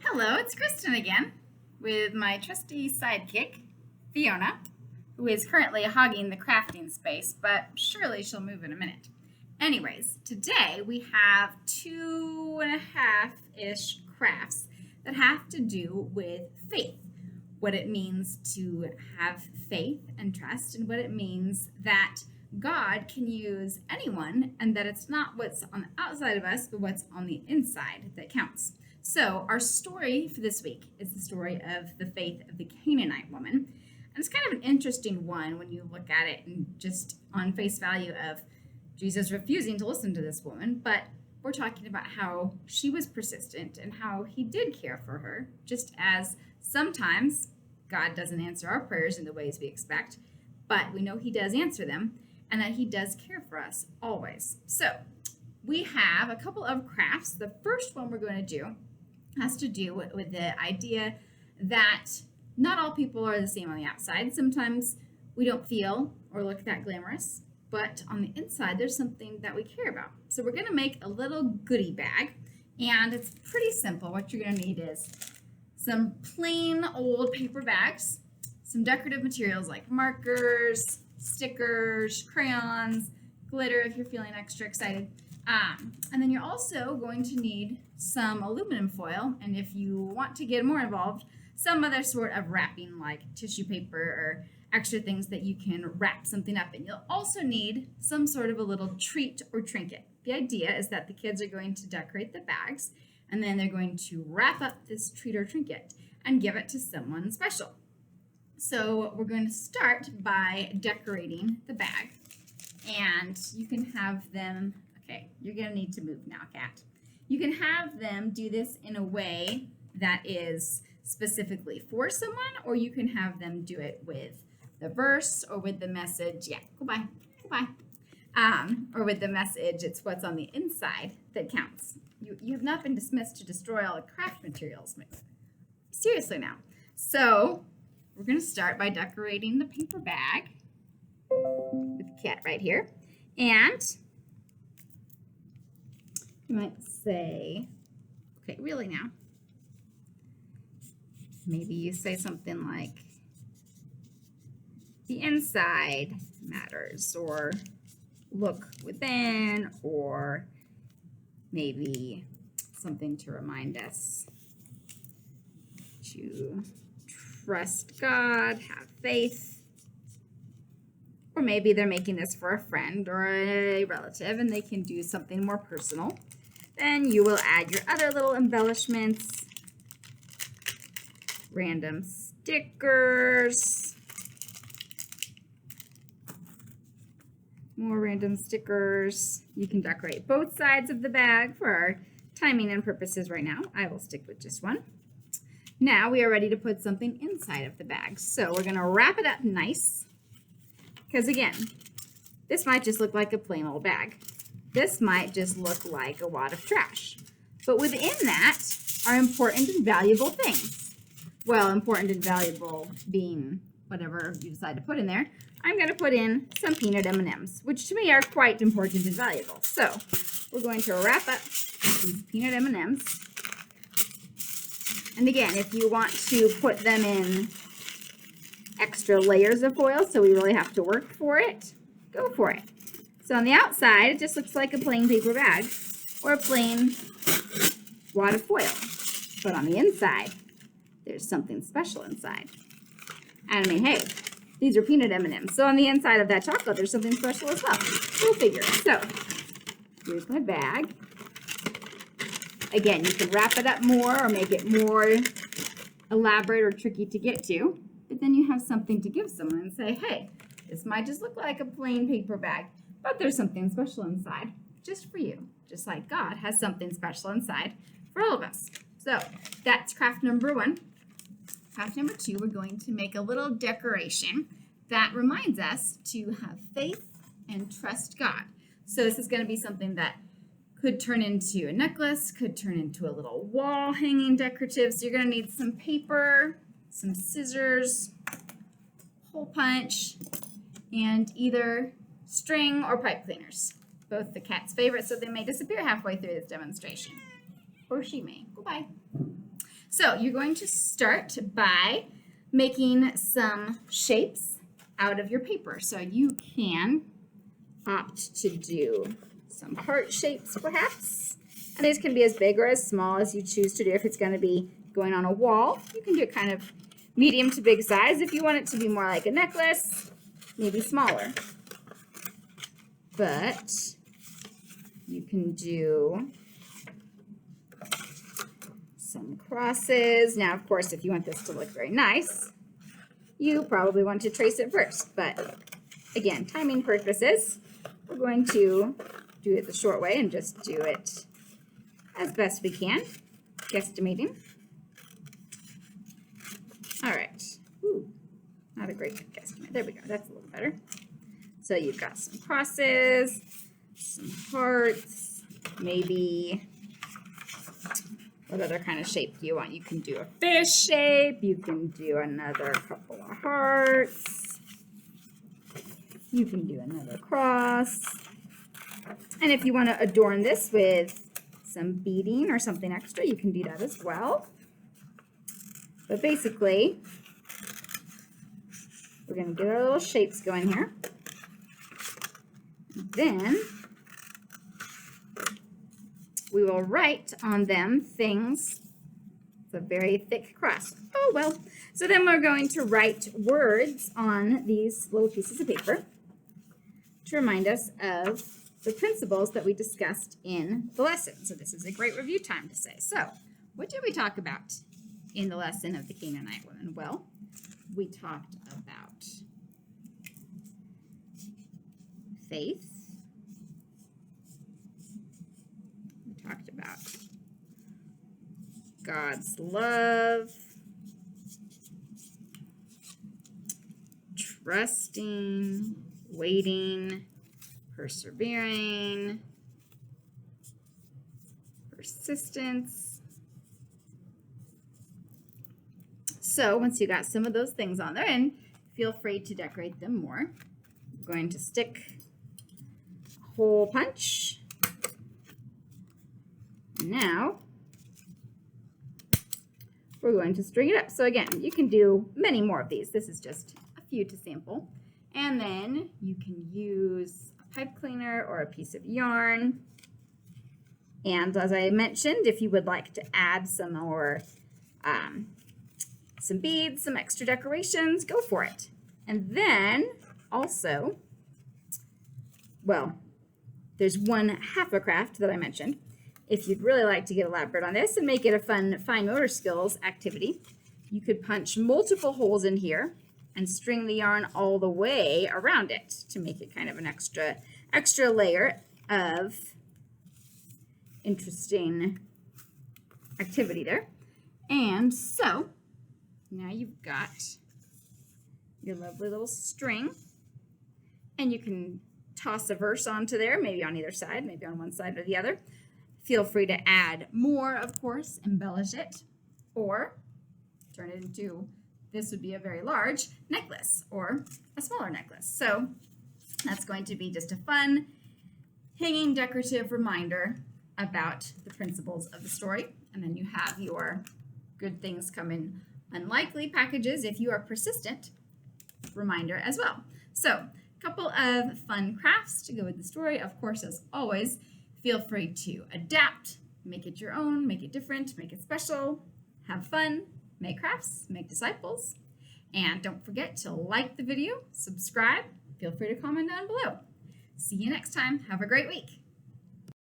Hello, it's Kristen again with my trusty sidekick, Fiona, who is currently hogging the crafting space, but surely she'll move in a minute. Anyways, today we have 2.5-ish crafts that have to do with faith, what it means to have faith and trust, and what it means that God can use anyone, and that it's not what's on the outside of us, but what's on the inside that counts. So our story for this week is the story of the faith of the Canaanite woman. And it's kind of an interesting one when you look at it and just on face value of Jesus refusing to listen to this woman. But we're talking about how she was persistent and how he did care for her, just as sometimes God doesn't answer our prayers in the ways we expect, but we know he does answer them and that he does care for us always. So we have a couple of crafts. The first one we're going to do has to do with the idea that not all people are the same on the outside. Sometimes we don't feel or look that glamorous, but on the inside, there's something that we care about. So we're going to make a little goodie bag, and it's pretty simple. What you're going to need is some plain old paper bags, some decorative materials like markers, stickers, crayons, glitter if you're feeling extra excited. And then you're also going to need some aluminum foil, and if you want to get more involved, some other sort of wrapping like tissue paper or extra things that you can wrap something up in. You'll also need some sort of a little treat or trinket. The idea is that the kids are going to decorate the bags, and then they're going to wrap up this treat or trinket and give it to someone special. So we're going to start by decorating the bag, and you can have them. Okay, you're going to need to move now, Kat. You can have them do this in a way that is specifically for someone, or you can have them do it with the verse or with the message. Yeah, goodbye. Or with the message, it's what's on the inside that counts. You have not been dismissed to destroy all the craft materials. Seriously now. So we're going to start by decorating the paper bag with the cat right here. And you might say, okay, really now. Maybe you say something like, the inside matters, or look within, or maybe something to remind us to trust God, have faith. Or maybe they're making this for a friend or a relative and they can do something more personal. Then you will add your other little embellishments, random stickers, more random stickers. You can decorate both sides of the bag for our timing and purposes right now. I will stick with just one. Now we are ready to put something inside of the bag. So we're going to wrap it up nice, because again, this might just look like a plain old bag. This might just look like a wad of trash. But within that are important and valuable things. Well, important and valuable being whatever you decide to put in there. I'm going to put in some peanut M&Ms, which to me are quite important and valuable. So we're going to wrap up these peanut M&Ms. And again, if you want to put them in extra layers of foil, so we really have to work for it, go for it. So on the outside, it just looks like a plain paper bag or a plain wad of foil. But on the inside, there's something special inside. And I mean, hey, these are peanut M&Ms. So on the inside of that chocolate, there's something special as well. Go figure. So here's my bag. Again, you can wrap it up more or make it more elaborate or tricky to get to. But then you have something to give someone and say, hey, this might just look like a plain paper bag, but there's something special inside just for you, just like God has something special inside for all of us. So that's craft number one. Craft number two, we're going to make a little decoration that reminds us to have faith and trust God. So this is going to be something that could turn into a necklace, could turn into a little wall hanging decorative. So you're going to need some paper, some scissors, hole punch, and either string or pipe cleaners. Both the cat's favorite, so they may disappear halfway through this demonstration. Or she may. Goodbye. So you're going to start by making some shapes out of your paper. So you can opt to do some heart shapes perhaps. And these can be as big or as small as you choose to do. If it's going to be going on a wall, you can do it kind of medium to big size. If you want it to be more like a necklace, maybe smaller. But you can do some crosses. Now, of course, if you want this to look very nice, you probably want to trace it first. But again, timing purposes, we're going to do it the short way and just do it as best we can, guesstimating. All right. Ooh, not a great guesstimate. There we go. That's a little better. So you've got some crosses, some hearts, maybe what other kind of shape do you want? You can do a fish shape. You can do another couple of hearts. You can do another cross. And if you want to adorn this with some beading or something extra, you can do that as well. But basically, we're going to get our little shapes going here. Then we will write on them things. It's a very thick cross. Oh, well. So then we're going to write words on these little pieces of paper to remind us of the principles that we discussed in the lesson. So this is a great review time to say. So what did we talk about in the lesson of the Canaanite woman? Well, we talked about faith. We talked about God's love, trusting, waiting, persevering, persistence. So once you got some of those things on there, and feel free to decorate them more. I'm going to stick a hole punch. Now we're going to string it up. So again, you can do many more of these. This is just a few to sample. And then you can use a pipe cleaner or a piece of yarn. And as I mentioned, if you would like to add some more some beads, some extra decorations, go for it. And then also, well, there's one half a craft that I mentioned. If you'd really like to get elaborate on this and make it a fun fine motor skills activity, you could punch multiple holes in here and string the yarn all the way around it to make it kind of an extra layer of interesting activity there. And so now you've got your lovely little string, and you can toss a verse onto there, maybe on either side, maybe on one side or the other. Feel free to add more, of course, embellish it, or turn it into, this would be a very large necklace or a smaller necklace. So that's going to be just a fun, hanging decorative reminder about the principles of the story. And then you have your good things come in unlikely packages if you are persistent reminder as well. So a couple of fun crafts to go with the story. Of course, as always, feel free to adapt, make it your own, make it different, make it special, have fun, make crafts, make disciples, and don't forget to like the video, subscribe, feel free to comment down below. See you next time. Have a great week.